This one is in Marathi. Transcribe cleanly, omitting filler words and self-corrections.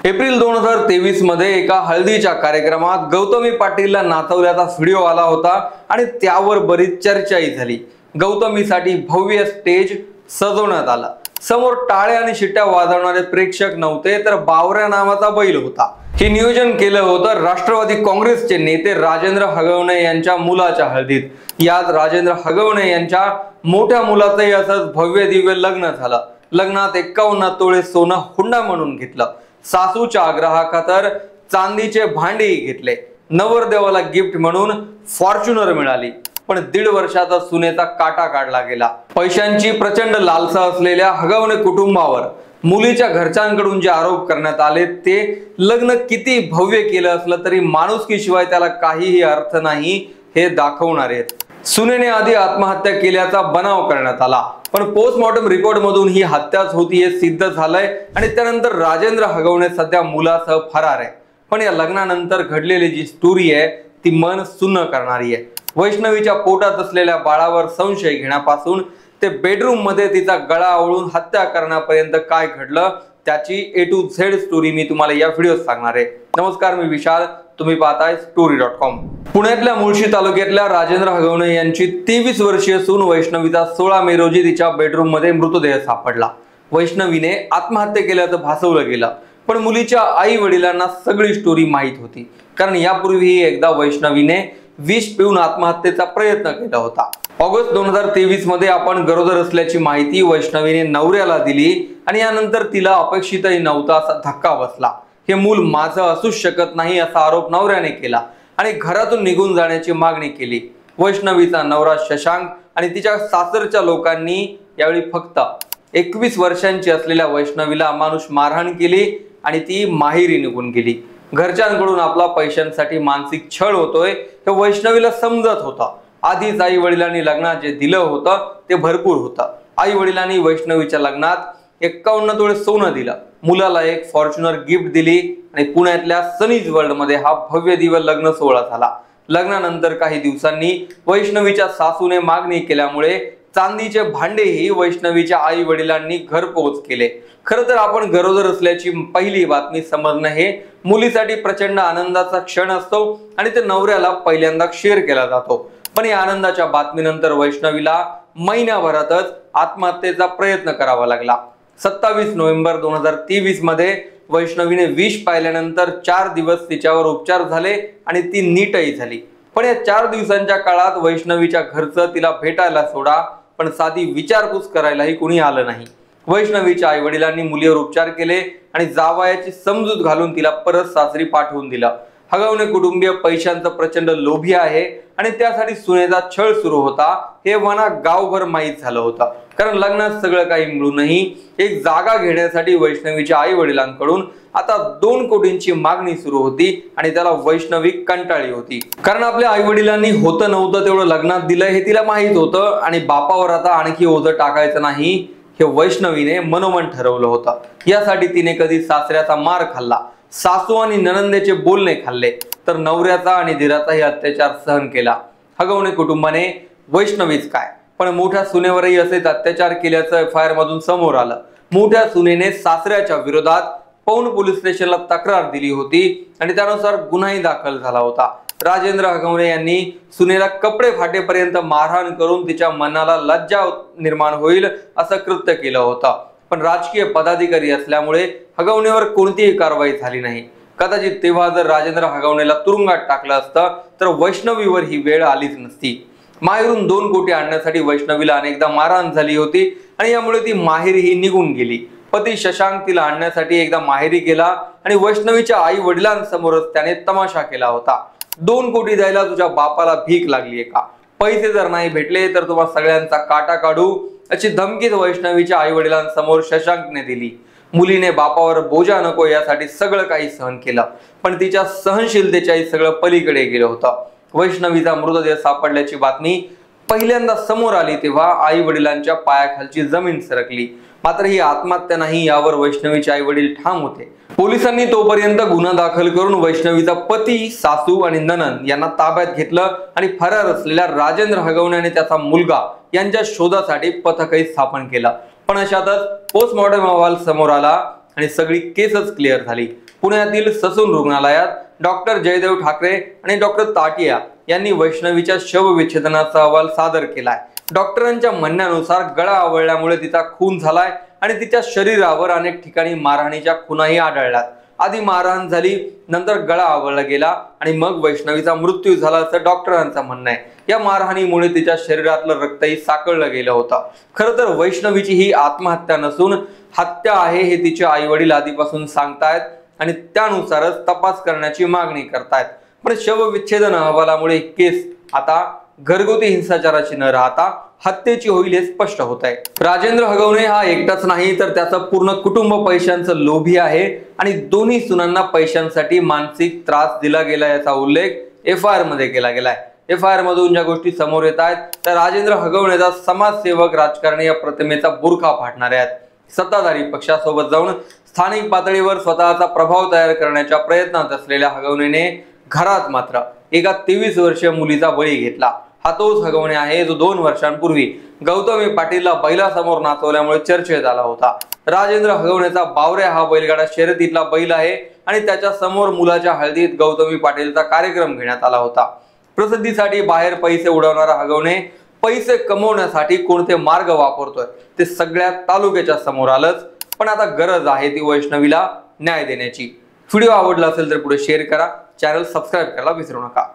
एप्रिल 2023 मध्ये एका हळदीच्या कार्यक्रमात गौतमी पाटीलला नाचवल्याचा व्हिडिओ आला होता आणि त्यावर बरीच चर्चाही झाली। गौतमीसाठी भव्य स्टेज सजवण्यात आला। समोर टाळ्या आणि शिट्ट्या वाजवणारे प्रेक्षक नव्हते तर बावऱ्या नावाचा बैल होता। हे नियोजन केलं होतं राष्ट्रवादी काँग्रेसचे नेते राजेंद्र हगवणे यांच्या मुलाच्या हळदीत। यात राजेंद्र हगवणे यांच्या मोठ्या मुलाचंही असंच भव्य दिव्य लग्न झालं। लग्नात 51 तोळे सोनं हुंडा म्हणून घेतलं। सासूच्या आग्रहाखातर चांदीचे भांडेही घेतले। नवरदेवाला गिफ्ट म्हणून फॉर्च्युनर मिळाली, पण 1.5 वर्षाचा सुनेचा काटा काढला गेला। पैशांची प्रचंड लालसा असलेल्या हगवणे कुटुंबावर मुलीच्या घरच्यांकडून जे आरोप करण्यात आले ते लग्न किती भव्य केलं असलं तरी माणुसकीशिवाय त्याला काहीही अर्थ नाही हे दाखवणार आहेत। सुनेने आधी आत्महत्या केल्याचा बनाव करण्यात आला, पण पोस्टमॉर्टम रिपोर्ट मधून ही हत्याच होती हे सिद्ध झालंय आणि त्यानंतर राजेंद्र हगवणे सध्या मुलासह फरार आहे। पण या लग्नानंतर घडलेली जी स्टोरी आहे ती मन सुन्न करणारी आहे। वैष्णवीच्या पोटात असलेल्या बाळावर संशय घेण्यापासून ते बेडरूम मध्ये तिचा गळा आवळून हत्या करण्यापर्यंत काय घडलं त्याची A to Z स्टोरी मी तुम्हाला या व्हिडिओत सांगणार आहे। नमस्कार, मी विशाल, तुम्ही पाहताय story.com। पुण्यातल्या मुळशी तालुक्यातल्या राजेंद्र हगवणे यांची 23 वर्षीय सून वैष्णवीचा 16 मे रोजी तिच्या बेडरूम मध्ये मृतदेह सापडला। वैष्णवीने आत्महत्या केल्याचं भासवलं गेलं, पण मुलीच्या आई वडिलांना सगळी स्टोरी माहित होती, कारण यापूर्वीही एकदा वैष्णवीने विष पिऊन आत्महत्येचा प्रयत्न केला होता। ऑगस्ट 2023 मध्ये आपण गरोदर असल्याची माहिती वैष्णवीने नवऱ्याला दिली आणि यानंतर तिला अपेक्षितही नव्हता असा धक्का बसला। हे मूल माझं असूच शकत नाही असा आरोप नवऱ्याने केला आणि घरातून निघून जाण्याची मागणी केली। वैष्णवीचा नवरा शशांक आणि तिच्या सासरच्या लोकांनी यावेळी फक्त 21 वर्षांची असलेल्या वैष्णवीला अमानुष मारहाण केली आणि ती माहेरी निघून गेली। घरच्यांकडून आपला पैशांसाठी मानसिक छळ होतोय हे वैष्णवीला समजत होतं। आधीच आई वडिलांनी लग्नात जे दिलं होतं ते भरपूर होतं। आई वडिलांनी वैष्णवीच्या लग्नात 51 तोळे सोनं दिलं, मुलाला एक फॉर्च्युनर गिफ्ट दिली आणि पुण्यातल्या सनीज वर्ल्ड मध्ये हा भव्य दिव्य लग्न सोहळा झाला। लग्नानंतर काही दिवसांनी वैष्णवीच्या सासूने मागणी केल्यामुळे चांदीचे भांडेही वैष्णवीच्या आई वडिलांनी घरपोच केले। खरं तर आपण गरोदर असल्याची पहिली बातमी समजणं हे मुलीसाठी प्रचंड आनंदाचा क्षण असतो आणि ते नवऱ्याला पहिल्यांदा शेअर केला जातो। पण या आनंदाच्या बातमीनंतर वैष्णवीला महिन्याभरातच आत्महत्येचा प्रयत्न करावा लागला। 27 नोव्हेंबर 2023 मध्ये वैष्णवीने विष पाहिल्यानंतर 4 दिवस तिच्यावर उपचार झाले आणि ती नीटही झाली। पण या 4 दिवसांच्या काळात वैष्णवीच्या घरचं तिला भेटायला सोडा, पण साधी विचारपूस करायलाही कुणी आलं नाही। वैष्णवीच्या आई वडिलांनी मुलीवर उपचार केले आणि जावयाची समजूत घालून तिला परत सासरी पाठवून दिलं। हगवणे कुटुंबीय पैशांचं प्रचंड लोभी आहे आणि त्यासाठी सुनेचा छळ सुरू होता हे वना गावभर माहीत झालं होतं, कारण लग्नात सगळं काही मिळूनही एक जागा घेण्यासाठी वैष्णवीच्या आई वडिलांकडून आता 2 कोटींची मागणी सुरू होती आणि त्याला वैष्णवी कंटाळली होती, कारण आपल्या आई वडिलांनी होतं नव्हतं तेवढं लग्नात दिलं हे तिला माहित होतं आणि बापावर आता आणखी ओझं टाकायचं नाही हे वैष्णवीने मनोमन ठरवलं होतं। यासाठी तिने कधी सासऱ्याचा मार खाल्ला, सासू आणि ननंदेचे बोलणे खाल्ले, तर नवऱ्याचा आणि दिराचाही अत्याचार सहन केला। हगवणे कुटुंबाने वैष्णवीच काय पण मोठ्या सुनेवरही असेच अत्याचार केल्याचं FIR मधून समोर आलं। मोठ्या सुनेने सासऱ्याच्या विरोधात पौंड पोलीस स्टेशनला तक्रार दिली होती आणि त्यानुसार गुन्हाही दाखल झाला होता। राजेंद्र हगवणे यांनी सुनेला कपडे फाटेपर्यंत मारहाण करून तिच्या मनाला लज्जा निर्माण होईल असं कृत्य केलं होतं, पण राजकीय पदाधिकारी असल्यामुळे हगवणेवर कोणतीही कारवाई झाली नाही। कदाचित तेव्हा जर राजेंद्र हगवणेला तुरुंगात टाकलं असतं तर वैष्णवीवर ही वेळ आलीच नसती। माहेरून 2 कोटी आणण्यासाठी वैष्णवीला अनेकदा मारहाण झाली होती आणि यामुळे ती माहेरीही निघून गेली। पती शशांक तिला आणण्यासाठी एकदा माहेरी गेला आणि वैष्णवीच्या आई वडिलांसमोरच त्याने तमाशा केला होता। 2 कोटी द्यायला तुझ्या बापाला भीक लागलीये का? पैसे जर नाही भेटले तर तुम्हा सगळ्यांचा काटा काढू अशी धमकी वैष्णवीच्या आई वडिलांसमोर शशांकने दिली। मुलीने बापावर बोजा नको यासाठी सगळं काही सहन केलं, पण तिच्या सहनशीलतेच्याही सगळं पलीकडे गेलं होतं। वैष्णवीचा मृतदेह सापडल्याची बातमी पहिल्यांदा समोर आली तेव्हा आई वडिलांच्या पायाखालची जमीन सरकली, मात्र ही आत्महत्या नाही यावर वैष्णवीचे आई वडील ठाम होते। पोलिसांनी तोपर्यंत गुन्हा दाखल करून वैष्णवीचा पती, सासू आणि ननंद यांना ताब्यात घेतलं आणि फरार असलेल्या राजेंद्र हगवणे आणि त्याचा मुलगा यांच्या शोधासाठी पथकही स्थापन केलं। पण अशातच पोस्टमॉर्टम अहवाल समोर आला आणि सगळी केसच क्लिअर झाली। पुण्यातील ससून रुग्णालयात डॉक्टर जयदेव ठाकरे आणि डॉक्टर ताटिया यांनी वैष्णवीच्या शवविच्छेदनाचा अहवाल सादर केलाय। डॉक्टरांच्या म्हणण्यानुसार गळा आवळल्यामुळे तिचा खून झालाय आणि तिच्या शरीरावर अनेक ठिकाणी मारहाणीच्या खुणाही आढळल्यात। आधी मारहाण झाली, नंतर गळा आवळला गेला आणि मग वैष्णवीचा मृत्यू झाला असं डॉक्टरांचं म्हणणं आहे। या मारहाणीमुळे तिच्या शरीरातलं रक्तही साकळलं गेलं होतं। खरं तर वैष्णवीची ही आत्महत्या नसून हत्या आहे हे तिचे आई वडील आधीपासून सांगतायत आणि त्यानुसारच तपास करण्याची मागणी करतायत। पण शवविच्छेदन अहवालामुळे केस आता घरगुती हिंसाचाराची न राहता हत्येची होईल हे स्पष्ट होत आहे। राजेंद्र हगवणे हा एकटाच नाही तर त्याचं पूर्ण कुटुंब पैशांचं लोभी आहे आणि दोन्ही सुनांना पैशांसाठी मानसिक त्रास दिला गेला याचा उल्लेख FIR मध्ये केला गेलाय। FIR मधून ज्या गोष्टी समोर येत आहेत त्या राजेंद्र हगवणेचा समाजसेवक राजकारणी या प्रतिमेचा बुरखा फाडणारे आहेत। सत्ताधारी पक्षासोबत जाऊन स्थानिक पातळीवर स्वतःचा प्रभाव तयार करण्याच्या प्रयत्नात असलेल्या हगवणेने घरात मात्र एका 23 वर्षीय मुलीचा बळी घेतला। हा तोच हगवणे आहे जो 2 वर्षांपूर्वी गौतमी पाटीलला बैलासमोर नाचवल्यामुळे चर्चेत आला होता। राजेंद्र हगवणेचा बावऱ्या हा बैलगाडा शर्यतीतला बैल आहे आणि त्याच्या समोर मुलाच्या हळदीत गौतमी पाटीलचा कार्यक्रम घेण्यात आला होता। प्रसिद्धीसाठी बाहेर पैसे उडवणारा हगवणे पैसे कमवण्यासाठी कोणते मार्ग वापरतोय ते सगळ्या तालुक्याच्या समोर आलंच। पण आता गरज आहे ती वैष्णवीला न्याय देण्याची। व्हिडिओ आवडला असेल तर पुढे शेअर करा, चॅनल सबस्क्राइब करायला विसरू नका।